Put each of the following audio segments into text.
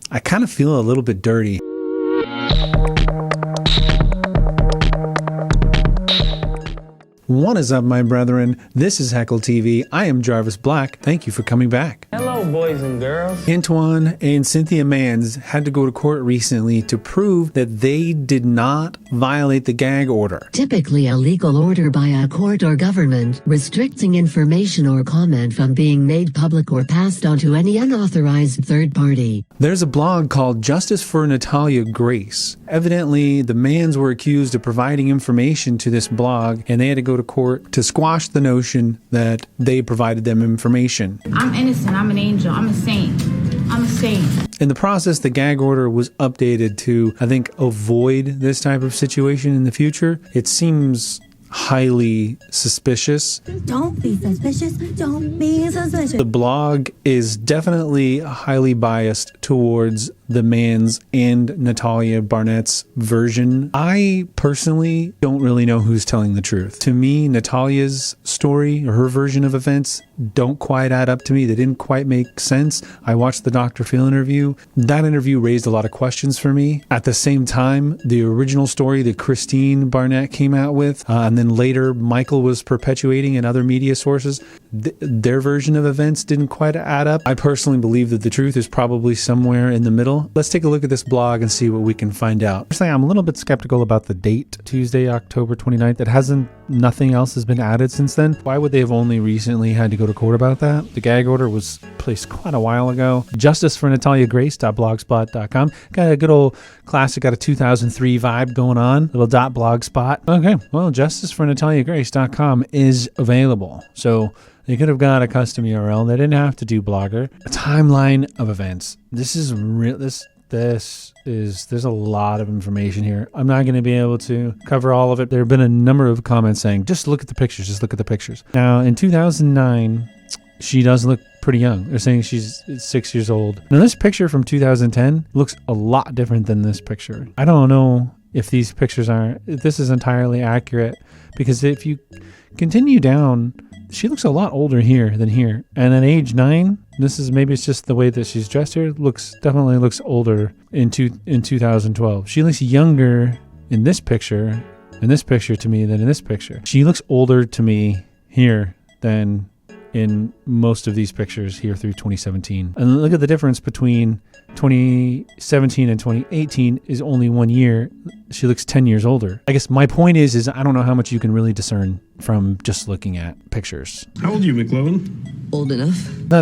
I kind of feel a little bit dirty. What is up, my brethren? This is Heckle TV. I am Jarvis Black. Thank you for coming back. Hello, boys and girls. Antwon and Cynthia Mans had to go to court recently to prove that they did not violate the gag order. Typically a legal order by a court or government, restricting information or comment from being made public or passed on to any unauthorized third party. There's a blog called Justice for Natalia Grace. Evidently, the Mans were accused of providing information to this blog, and they had to go to court to squash the notion that they provided them information. I'm innocent. I'm an angel. I'm a saint. I'm a saint. In the process, the gag order was updated to, I think, avoid this type of situation in the future. It seems highly suspicious. Don't be suspicious. Don't be suspicious. The blog is definitely highly biased towards the Mans and Natalia Barnett's version. I personally don't really know who's telling the truth. To me, Natalia's story or her version of events don't quite add up to me. They didn't quite make sense. I watched the Dr. Phil interview. That interview raised a lot of questions for me. At the same time, the original story that Christine Barnett came out with, and then later Michael was perpetuating in other media sources, their version of events didn't quite add up. I personally believe that the truth is probably somewhere in the middle. Let's take a look at this blog and see what we can find out. Firstly, I'm a little bit skeptical about the date, Tuesday, October 29th. Nothing else has been added since then. Why would they have only recently had to go to court about that? The gag order was placed quite a while ago. Justice for NataliaGrace.blogspot.com. Got a good old classic, got a 2003 vibe going on. Little .blogspot. Okay, well, Justice for NataliaGrace.com is available. So they could have got a custom URL. They didn't have to do Blogger. A timeline of events. This is real. There's a lot of information here. I'm not going to be able to cover all of it. There have been a number of comments saying, just look at the pictures. Just look at the pictures. Now, in 2009, she does look pretty young. They're saying she's 6 years old. Now, this picture from 2010 looks a lot different than this picture. I don't know if these pictures if this is entirely accurate, because if you continue down, she looks a lot older here than here. And at age 9, maybe it's just the way that she's dressed here, definitely looks older in 2012. She looks younger in this picture to me than in this picture. She looks older to me here than in most of these pictures here through 2017. And look at the difference between 2017 and 2018 is only 1 year. She looks 10 years older. I guess my point is I don't know how much you can really discern from just looking at pictures. How old are you, McLovin? Old enough.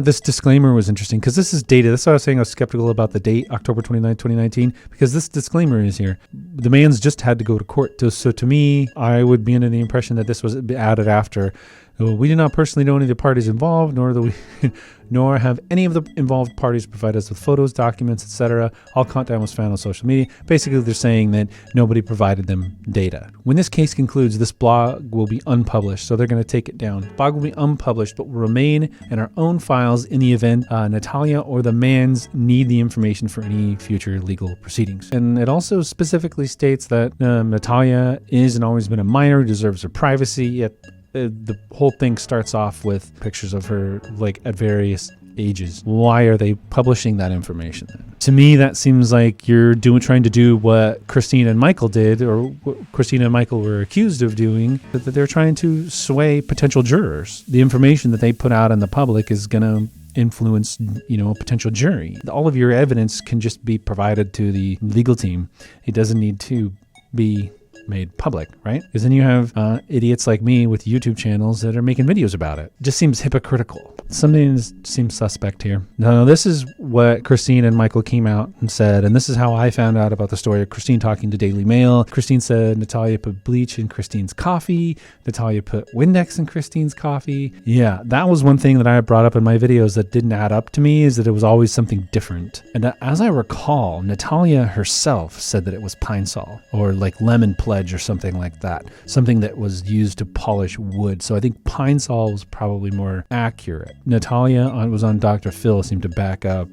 This disclaimer was interesting because this is dated. That's why I was saying I was skeptical about the date, October 29, 2019, because this disclaimer is here. The Mans just had to go to court. So to me, I would be under the impression that this was added after. We do not personally know any of the parties involved, nor have any of the involved parties provide us with photos, documents, etc. All content was found on social media. Basically, they're saying that nobody provided them data. When this case concludes, this blog will be unpublished, so they're going to take it down. The blog will be unpublished, but will remain in our own files in the event Natalia or the Mans need the information for any future legal proceedings. And it also specifically states that Natalia is and always been a minor who deserves her privacy, yet the whole thing starts off with pictures of her at various ages. Why are they publishing that information then? To me, that seems like you're trying to do what Christine and Michael did, or what Christine and Michael were accused of doing, that they're trying to sway potential jurors. The information that they put out in the public is going to influence, a potential jury. All of your evidence can just be provided to the legal team. It doesn't need to be made public, right? Because then you have idiots like me with YouTube channels that are making videos about it. It just seems hypocritical. Something seems suspect here. Now, this is what Christine and Michael came out and said, and this is how I found out about the story of Christine talking to Daily Mail. Christine said Natalia put bleach in Christine's coffee. Natalia put Windex in Christine's coffee. Yeah, that was one thing that I brought up in my videos that didn't add up to me, is that it was always something different. And as I recall, Natalia herself said that it was Pine Sol or lemon pledge or something like that. Something that was used to polish wood. So I think Pine Sol was probably more accurate. Natalia was on Dr. Phil, seemed to back up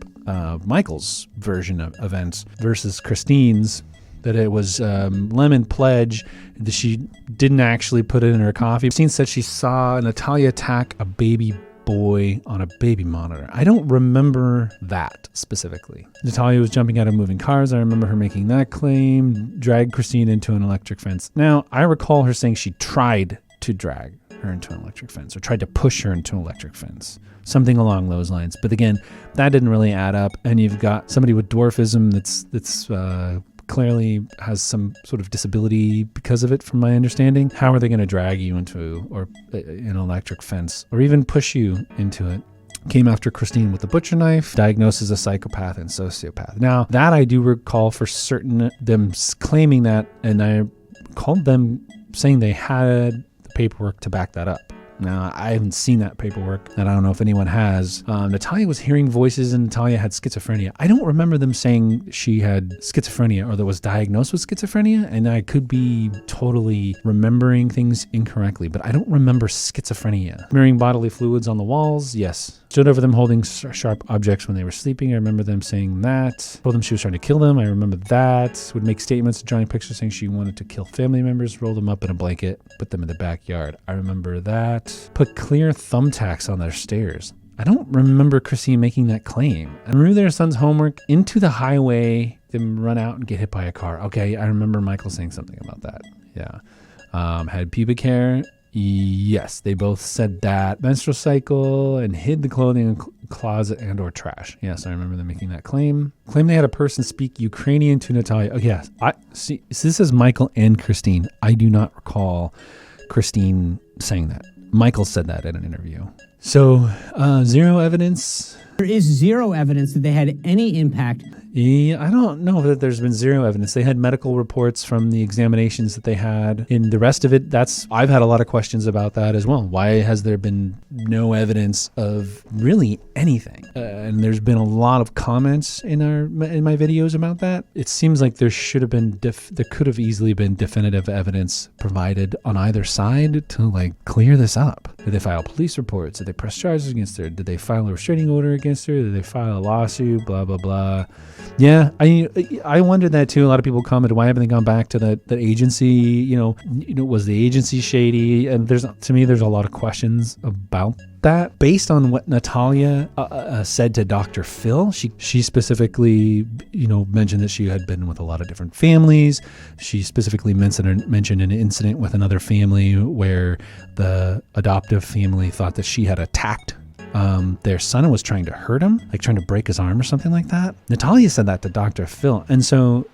Michael's version of events versus Christine's, that it was lemon pledge, that she didn't actually put it in her coffee. Christine said she saw Natalia attack a baby boy on a baby monitor. I don't remember that specifically. Natalia was jumping out of moving cars. I remember her making that claim. Dragged Christine into an electric fence. Now, I recall her saying she tried to drag her into an electric fence or tried to push her into an electric fence. Something along those lines. But again, that didn't really add up. And you've got somebody with dwarfism that's clearly has some sort of disability because of it, from my understanding. How are they going to drag you into an electric fence or even push you into it? Came after Christine with a butcher knife, diagnosed as a psychopath and sociopath. Now, that I do recall for certain, them claiming that, and I called them saying they had the paperwork to back that up. Now, I haven't seen that paperwork, and I don't know if anyone has. Natalia was hearing voices, and Natalia had schizophrenia. I don't remember them saying she had schizophrenia or that was diagnosed with schizophrenia, and I could be totally remembering things incorrectly, but I don't remember schizophrenia. Smearing bodily fluids on the walls, yes. Stood over them holding sharp objects when they were sleeping. I remember them saying that. Told them she was trying to kill them. I remember that. Would make statements, drawing pictures saying she wanted to kill family members, roll them up in a blanket, put them in the backyard. I remember that. Put clear thumbtacks on their stairs. I don't remember Christine making that claim. I remember their son's homework, into the highway, them run out and get hit by a car. Okay, I remember Michael saying something about that. Yeah. Had pubic hair. Yes, they both said that. Menstrual cycle, and hid the clothing in closet and or trash. Yes, I remember them making that claim. Claim they had a person speak Ukrainian to Natalia. Oh, yes. I see. So this is Michael and Christine. I do not recall Christine saying that. Michael said that in an interview. So, zero evidence. There is zero evidence that they had any impact. Yeah, I don't know that there's been zero evidence. They had medical reports from the examinations that they had. In the rest of it, I've had a lot of questions about that as well. Why has there been no evidence of really anything? And there's been a lot of comments in my videos about that. It seems like there should have been there could have easily been definitive evidence provided on either side to clear this up. Did they file police reports? Did they press charges against her? Did they file a restraining order against her? Did they file a lawsuit? Blah blah blah. Yeah, I wondered that too. A lot of people commented, why haven't they gone back to that agency? You know, was the agency shady? And to me, there's a lot of questions about that. Based on what Natalia said to Dr. Phil, she specifically, mentioned that she had been with a lot of different families. She specifically mentioned an incident with another family where the adoptive family thought that she had attacked their son and was trying to hurt him, trying to break his arm or something like that. Natalia said that to Dr. Phil. And so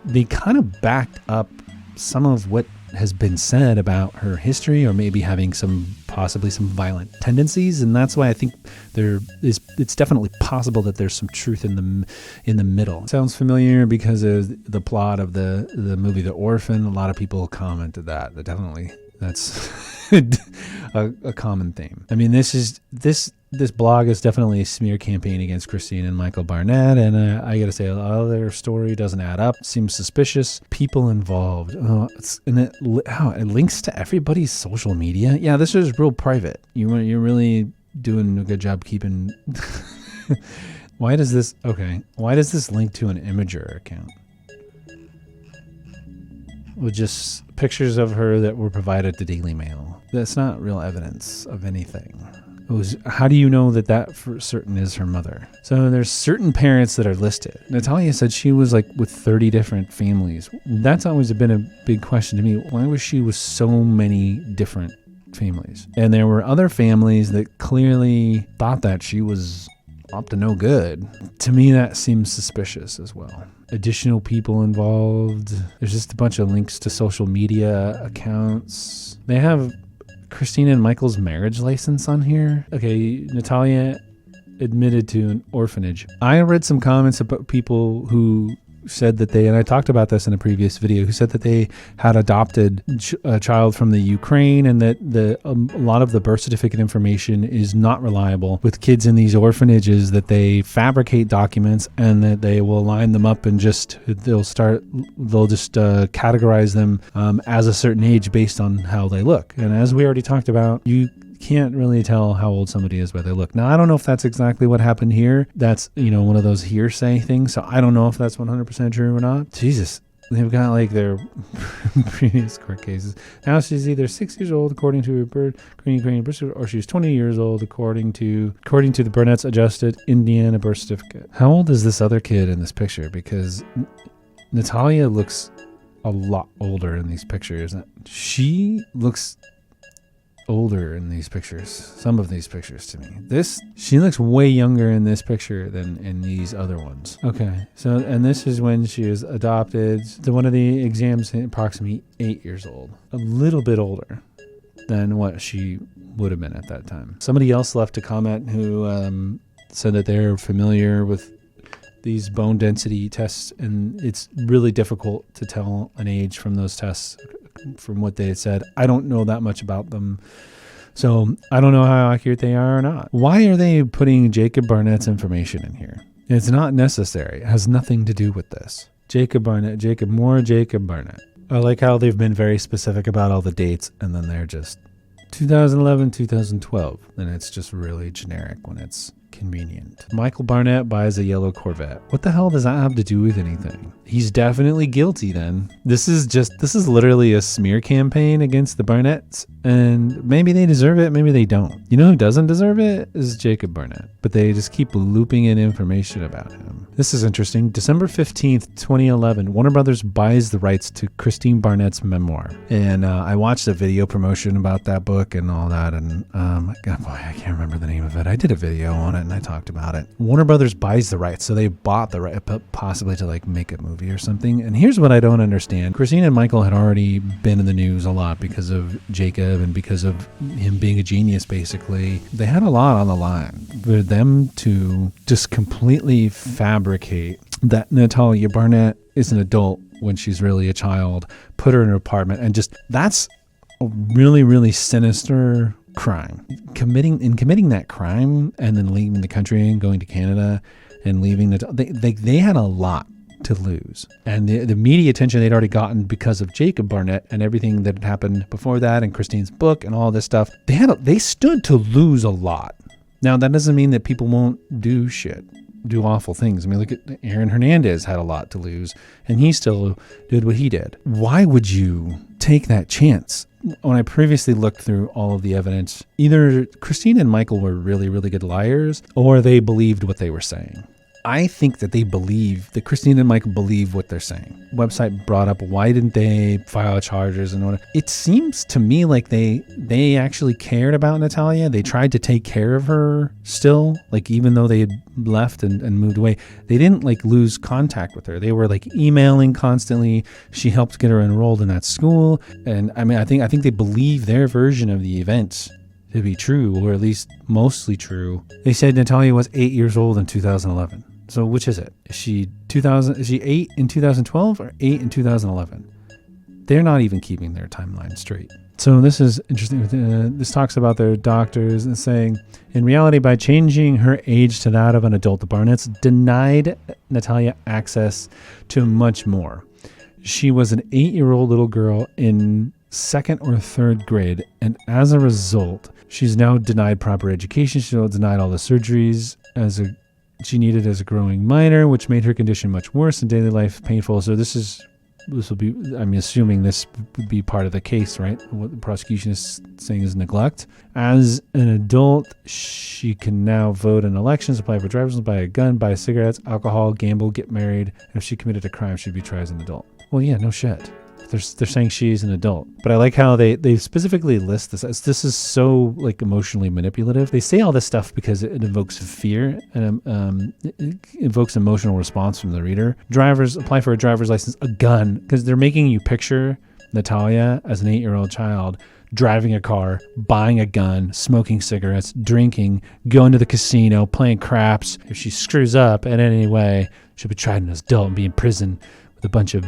they kind of backed up some of what has been said about her history, or maybe having possibly some violent tendencies. And that's why I think it's definitely possible that there's some truth in the middle. Sounds familiar because of the plot of the movie The Orphan. A lot of people commented that that's a common theme. I mean, this blog is definitely a smear campaign against Christine and Michael Barnett, and I gotta say, a lot of their story doesn't add up. Seems suspicious. People involved. It links to everybody's social media. Yeah, this is real private. You're really doing a good job keeping. Why does this link to an Imager account? With just pictures of her that were provided to Daily Mail. That's not real evidence of anything. How do you know that for certain is her mother? So there's certain parents that are listed. Natalia said she was with 30 different families. That's always been a big question to me. Why was she with so many different families? And there were other families that clearly thought that she was up to no good. To me, that seems suspicious as well. Additional people involved. There's just a bunch of links to social media accounts. They have Christina and Michael's marriage license on here. Okay, Natalia admitted to an orphanage. I read some comments about people who said that and I talked about this in a previous video, who said that they had adopted a child from the Ukraine, and that a lot of the birth certificate information is not reliable with kids in these orphanages, that they fabricate documents and that they will line them up and they'll just categorize them as a certain age based on how they look. And as we already talked about, you can't really tell how old somebody is by their look. Now, I don't know if that's exactly what happened here. That's, one of those hearsay things. So I don't know if that's 100% true or not. Jesus, They've got like their previous court cases. Now she's either 6 years old according to her birth certificate, or she's 20 years old according to the Barnett's adjusted Indiana birth certificate. How old is this other kid in this picture? Because Natalia looks a lot older in these pictures. She looks older in these pictures, some of these pictures to me. She looks way younger in this picture than in these other ones. Okay, so, and this is when she was adopted. To one of the exams, approximately 8 years old. A little bit older than what she would have been at that time. Somebody else left a comment who said that they're familiar with these bone density tests, and it's really difficult to tell an age from those tests from what they had said. I don't know that much about them, so I don't know how accurate they are or not. Why are they putting Jacob Barnett's information in here? It's not necessary. It has nothing to do with this. Jacob Barnett. I like how they've been very specific about all the dates, and then they're just 2011, 2012. And it's just really generic when it's convenient. Michael Barnett buys a yellow Corvette. What the hell does that have to do with anything? He's definitely guilty then. This is literally a smear campaign against the Barnetts, and maybe they deserve it, maybe they don't. You know who doesn't deserve it? Is Jacob Barnett. But they just keep looping in information about him. This is interesting. December 15th, 2011, Warner Brothers buys the rights to Christine Barnett's memoir. And I watched a video promotion about that book and all that, and God, boy, I can't remember the name of it. I did a video on it and I talked about it. Warner Brothers buys the rights, so they bought the right, possibly to like make a movie or something. And here's what I don't understand. Christine and Michael had already been in the news a lot because of Jacob and because of him being a genius, basically. They had a lot on the line for them to just completely fabricate that Natalia Barnett is an adult when she's really a child, put her in her apartment, and just, that's a really, really sinister crime. Committing that crime and then leaving the country and going to Canada and leaving they had a lot to lose, and the media attention they'd already gotten because of Jacob Barnett and everything that had happened before that, and Christine's book and all this stuff. They stood to lose a lot. Now that doesn't mean that people won't do awful things. I mean, look at Aaron Hernandez, had a lot to lose, and he still did what he did. Why would you take that chance? When I previously looked through all of the evidence, either Christine and Michael were really, really good liars, or they believed what they were saying. I think that Christine and Michael believe what they're saying. Website brought up, why didn't they file charges and whatever. It seems to me like they actually cared about Natalia. They tried to take care of her still, like even though they had left and moved away. They didn't like lose contact with her. They were like emailing constantly. She helped get her enrolled in that school. And I mean, I think they believe their version of the events to be true, or at least mostly true. They said Natalia was 8 years old in 2011. So which is it? Is she 8 in 2012 or 8 in 2011? They're not even keeping their timeline straight. So this is interesting. This talks about their doctors and saying, in reality, by changing her age to that of an adult, the Barnetts denied Natalia access to much more. She was an 8-year-old little girl in 2nd or 3rd grade, and as a result, she's now denied proper education. She's now denied all the surgeries she needed as a growing minor, which made her condition much worse and daily life painful. So this will be, I'm assuming this would be part of the case, right? What the prosecution is saying is neglect. As an adult, she can now vote in elections, apply for driver's license, buy a gun, buy cigarettes, alcohol, gamble, get married. And if she committed a crime, she'd be tried as an adult. Well, yeah, no shit. They're saying she's an adult, but I like how they specifically list this. This is so like emotionally manipulative. They say all this stuff because it evokes fear and it evokes emotional response from the reader. Drivers apply for a driver's license, a gun, because they're making you picture Natalia as an 8-year-old child driving a car, buying a gun, smoking cigarettes, drinking, going to the casino, playing craps. If she screws up in any way, she'll be tried as an adult and be in prison with a bunch of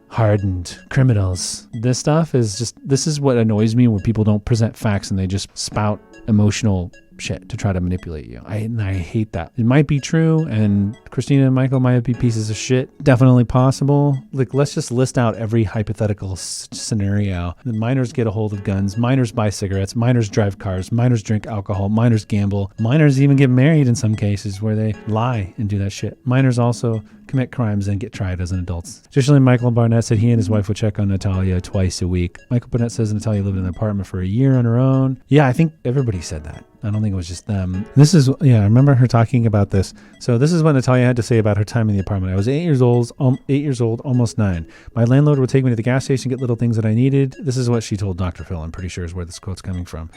hardened criminals. This stuff is just, this is what annoys me when people don't present facts and they just spout emotional shit to try to manipulate you. I hate that. It might be true, and Christina and Michael might be pieces of shit. Definitely possible. Like, let's just list out every hypothetical scenario. The minors get a hold of guns. Minors buy cigarettes. Minors drive cars. Minors drink alcohol. Minors gamble. Minors even get married in some cases where they lie and do that shit. Minors also commit crimes and get tried as an adults. Additionally, Michael Barnett said he and his wife would check on Natalia twice a week. Michael Barnett says Natalia lived in an apartment for a year on her own. Yeah, I think everybody said that. I don't think it was just them. I remember her talking about this. So this is what Natalia had to say about her time in the apartment. I was 8 years old, almost 9. My landlord would take me to the gas station, get little things that I needed. This is what she told Dr. Phil, I'm pretty sure is where this quote's coming from.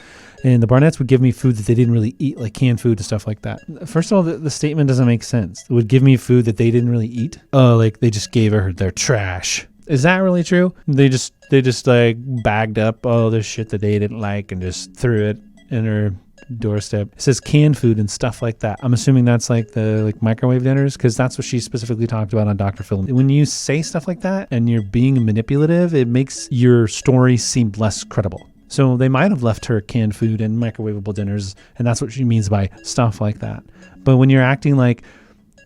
And the Barnetts would give me food that they didn't really eat, like canned food and stuff like that. First of all, the statement doesn't make sense. It would give me food that they didn't really eat. Oh, like they just gave her their trash. Is that really true? They just like bagged up all this shit that they didn't like and just threw it in her doorstep. It says canned food and stuff like that. I'm assuming that's like the microwave dinners, because that's what she specifically talked about on Dr. Phil. When you say stuff like that and you're being manipulative, it makes your story seem less credible. So they might have left her canned food and microwavable dinners, and that's what she means by stuff like that. But when you're acting like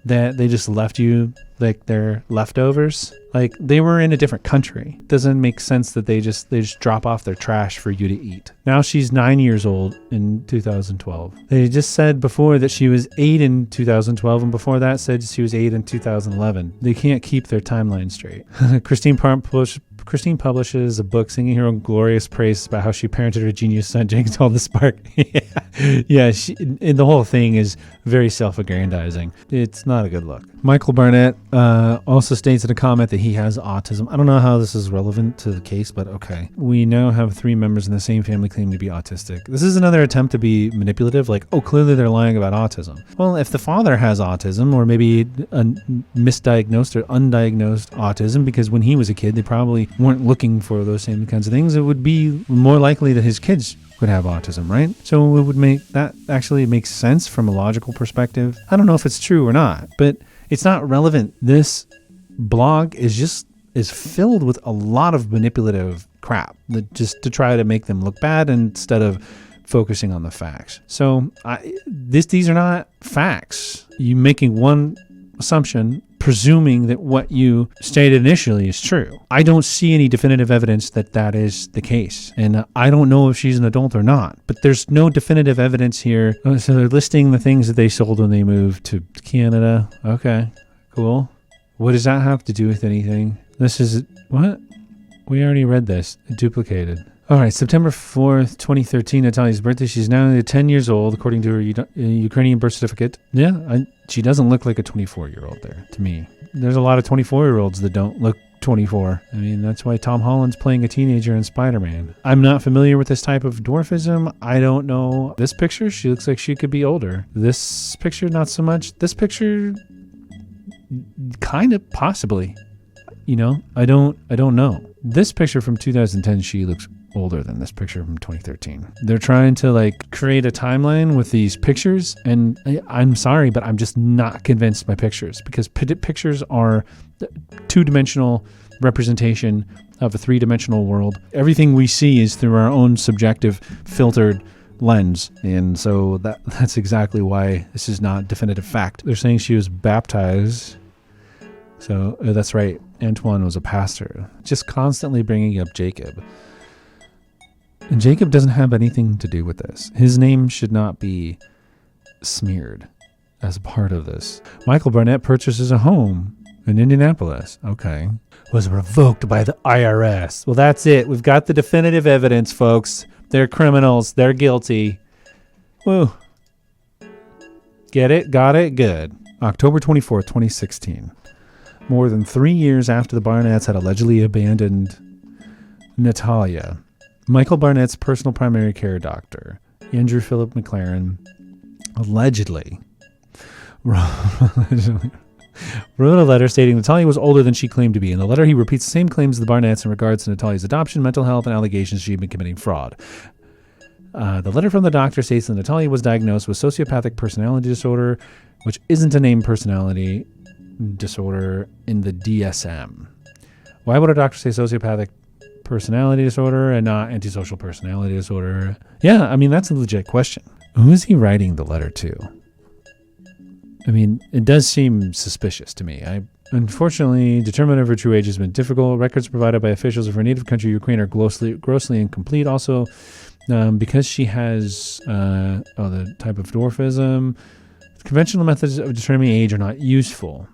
that they just left you like their leftovers, like they were in a different country, it doesn't make sense that they just drop off their trash for you to eat. Now she's 9 years old in 2012. They just said before that she was 8 in 2012, and before that said she was 8 in 2011. They can't keep their timeline straight. Christine publishes a book singing her own glorious praise about how she parented her genius son, James Hall the Spark. Yeah, and the whole thing is very self-aggrandizing. It's not a good look. Michael Barnett also states in a comment that he has autism. I don't know how this is relevant to the case, but okay. We now have 3 members in the same family claim to be autistic. This is another attempt to be manipulative, like, oh, clearly they're lying about autism. Well, if the father has autism, or maybe a misdiagnosed or undiagnosed autism, because when he was a kid, they probably weren't looking for those same kinds of things, it would be more likely that his kids would have autism, right? So it would make that actually makes sense from a logical perspective. I don't know if it's true or not, but it's not relevant. This blog is filled with a lot of manipulative crap that just to try to make them look bad instead of focusing on the facts. So these are not facts. You making one assumption, presuming that what you stated initially is true. I don't see any definitive evidence that is the case. And I don't know if she's an adult or not, but there's no definitive evidence here. So they're listing the things that they sold when they moved to Canada. Okay, cool. What does that have to do with anything? This is, what? We already read this. Duplicated. All right, September 4th, 2013, Natalia's birthday. She's now 10 years old, according to her Ukrainian birth certificate. Yeah, she doesn't look like a 24-year-old there, to me. There's a lot of 24-year-olds that don't look 24. I mean, that's why Tom Holland's playing a teenager in Spider-Man. I'm not familiar with this type of dwarfism. I don't know. This picture, she looks like she could be older. This picture, not so much. This picture, kind of, possibly. You know, I don't know. This picture from 2010, she looks older than this picture from 2013. They're trying to create a timeline with these pictures, and I'm sorry, but I'm just not convinced by pictures, because pictures are two-dimensional representation of a three-dimensional world. Everything we see is through our own subjective filtered lens, and so that's exactly why this is not definitive fact. They're saying she was baptized, so that's right, Antwon was a pastor, just constantly bringing up Jacob. And Jacob doesn't have anything to do with this. His name should not be smeared as a part of this. Michael Barnett purchases a home in Indianapolis. Okay. Was revoked by the IRS. Well, that's it. We've got the definitive evidence, folks. They're criminals. They're guilty. Woo. Get it? Got it? Good. October 24th, 2016. More than 3 years after the Barnetts had allegedly abandoned Natalia, Michael Barnett's personal primary care doctor, Andrew Philip McLaren, allegedly wrote a letter stating Natalia was older than she claimed to be. In the letter, he repeats the same claims of the Barnetts in regards to Natalia's adoption, mental health, and allegations she had been committing fraud. The letter from the doctor states that Natalia was diagnosed with sociopathic personality disorder, which isn't a named personality disorder in the DSM. Why would a doctor say sociopathic personality disorder and not antisocial personality disorder? Yeah, I mean, that's a legit question. Who is he writing the letter to? I mean, it does seem suspicious to me. Unfortunately, determination of her true age has been difficult. Records provided by officials of her native country, Ukraine, are grossly incomplete. Also, because she has the type of dwarfism, conventional methods of determining age are not useful.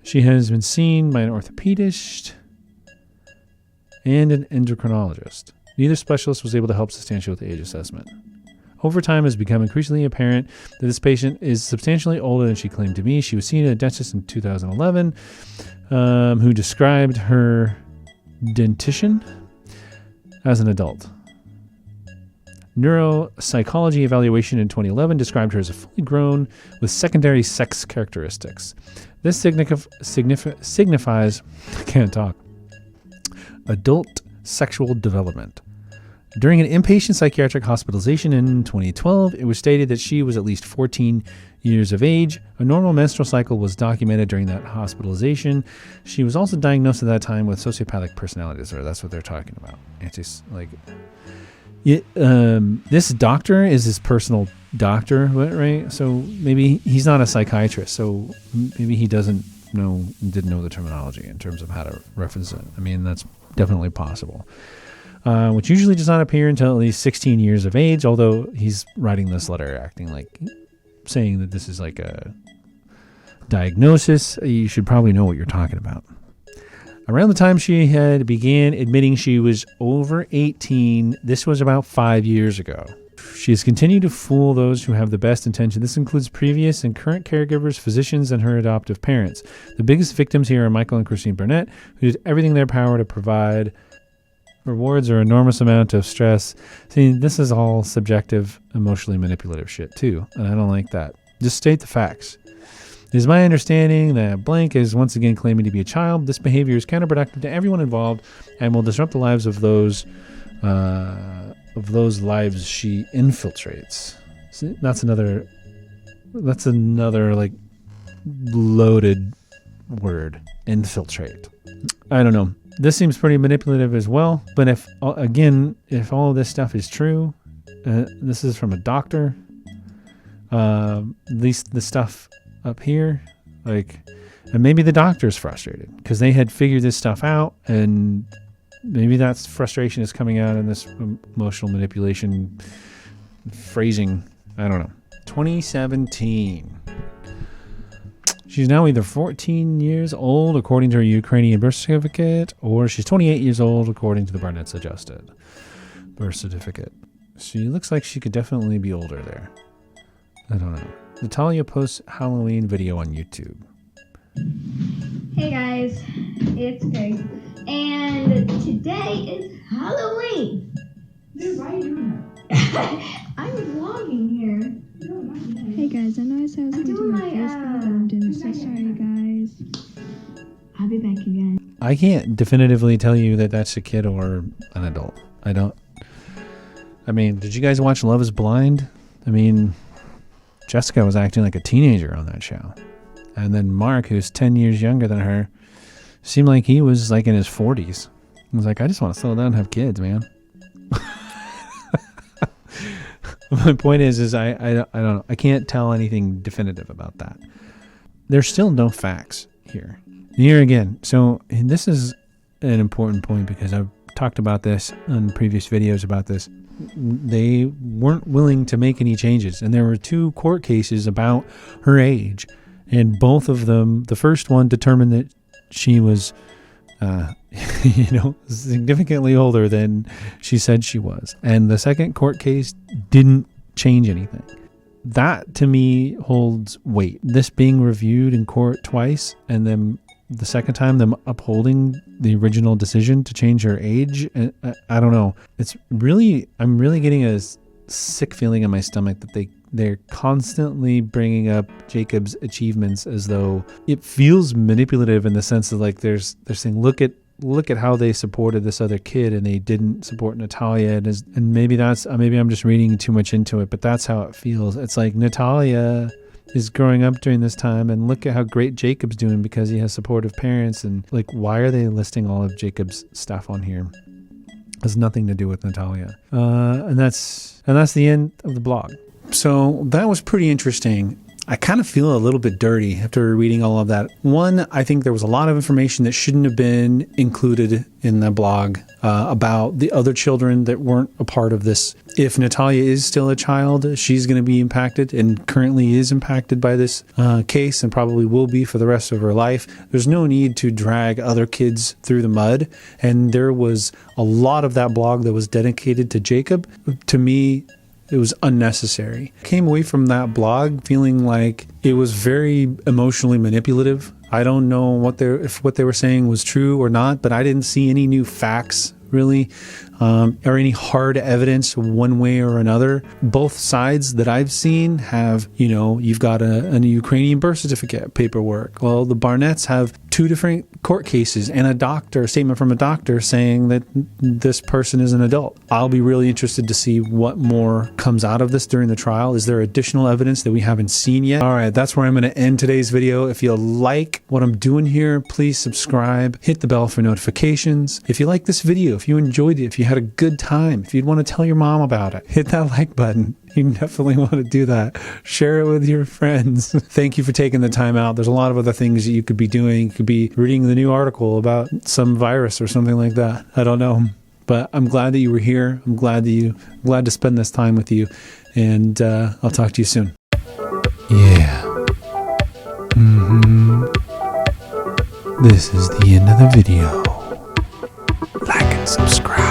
She has been seen by an orthopedist and an endocrinologist. Neither specialist was able to help substantiate the age assessment. Over time, it has become increasingly apparent that this patient is substantially older than she claimed to be. She was seen at a dentist in 2011 who described her dentition as an adult. Neuropsychology evaluation in 2011 described her as a fully grown with secondary sex characteristics. This signifies, I can't talk, adult sexual development. During an inpatient psychiatric hospitalization in 2012, it was stated that she was at least 14 years of age. A normal menstrual cycle was documented during that hospitalization. She was also diagnosed at that time with sociopathic personality disorder. That's what they're talking about. This doctor is his personal doctor, right? So maybe he's not a psychiatrist. So maybe he didn't know the terminology in terms of how to reference it. I mean, that's definitely possible. Which usually does not appear until at least 16 years of age, although he's writing this letter acting like saying that this is like a diagnosis. You should probably know what you're talking about. Around the time she had began admitting she was over 18, this was about 5 years ago. She has continued to fool those who have the best intention. This includes previous and current caregivers, physicians, and her adoptive parents. The biggest victims here are Michael and Christine Barnett, who did everything in their power to provide rewards or enormous amount of stress. See, this is all subjective, emotionally manipulative shit too, and I don't like that. Just state the facts. It is my understanding that blank is once again claiming to be a child. This behavior is counterproductive to everyone involved and will disrupt the lives of those lives she infiltrates. See, that's another like loaded word, infiltrate. I don't know. This seems pretty manipulative as well, but if all of this stuff is true, this is from a doctor, at least the stuff up here, and maybe the doctor's frustrated because they had figured this stuff out, and maybe that frustration is coming out in this emotional manipulation phrasing. I don't know. 2017. She's now either 14 years old, according to her Ukrainian birth certificate, or she's 28 years old, according to the Barnett's adjusted birth certificate. She looks like she could definitely be older there. I don't know. Natalia posts Halloween video on YouTube. Hey guys, it's Greg, and today is Halloween. Dude, why are you doing that? I'm vlogging here. Hey guys, I know I said I was going to do my face, but I'm doing so sorry guys. I'll be back again. I can't definitively tell you that that's a kid or an adult. I mean, did you guys watch Love is Blind? I mean, Jessica was acting like a teenager on that show. And then Mark, who's 10 years younger than her, seemed like he was like in his 40s. I was like, I just want to settle down and have kids, man. My point is I don't know. I can't tell anything definitive about that. There's still no facts here. Here again. So, and this is an important point because I've talked about this on previous videos about this. They weren't willing to make any changes. And there were 2 court cases about her age. And both of them, the first one determined that she was, significantly older than she said she was. And the second court case didn't change anything. That, to me, holds weight. This being reviewed in court twice, and then the second time them upholding the original decision to change her age, I don't know. I'm really getting a sick feeling in my stomach that they're constantly bringing up Jacob's achievements as though it feels manipulative in the sense of like they're saying, look at how they supported this other kid and they didn't support Natalia, and maybe I'm just reading too much into it, but that's how it feels. It's like Natalia is growing up during this time, and look at how great Jacob's doing because he has supportive parents, and like, why are they listing all of Jacob's stuff on here? It has nothing to do with Natalia. And that's the end of the blog. So that was pretty interesting. I kind of feel a little bit dirty after reading all of that. One, I think there was a lot of information that shouldn't have been included in the blog about the other children that weren't a part of this. If Natalia is still a child, she's going to be impacted and currently is impacted by this case and probably will be for the rest of her life. There's no need to drag other kids through the mud. And there was a lot of that blog that was dedicated to Jacob. To me, it was unnecessary. I came away from that blog feeling like it was very emotionally manipulative. I don't know if what they were saying was true or not, but I didn't see any new facts really, or any hard evidence one way or another. Both sides that I've seen have, you've got a Ukrainian birth certificate paperwork. Well, the Barnetts have 2 different court cases and a statement from a doctor saying that this person is an adult. I'll be really interested to see what more comes out of this during the trial. Is there additional evidence that we haven't seen yet? All right, that's where I'm going to end today's video. If you like what I'm doing here, please subscribe, hit the bell for notifications. If you like this video, if you enjoyed it, if you had a good time, if you'd want to tell your mom about it, hit that like button. You definitely want to do that. Share it with your friends. Thank you for taking the time out. There's a lot of other things that you could be doing. You could be reading the new article about some virus or something like that. I don't know. But I'm glad that you were here. I'm glad to spend this time with you. And I'll talk to you soon. Yeah. This is the end of the video. Like and subscribe.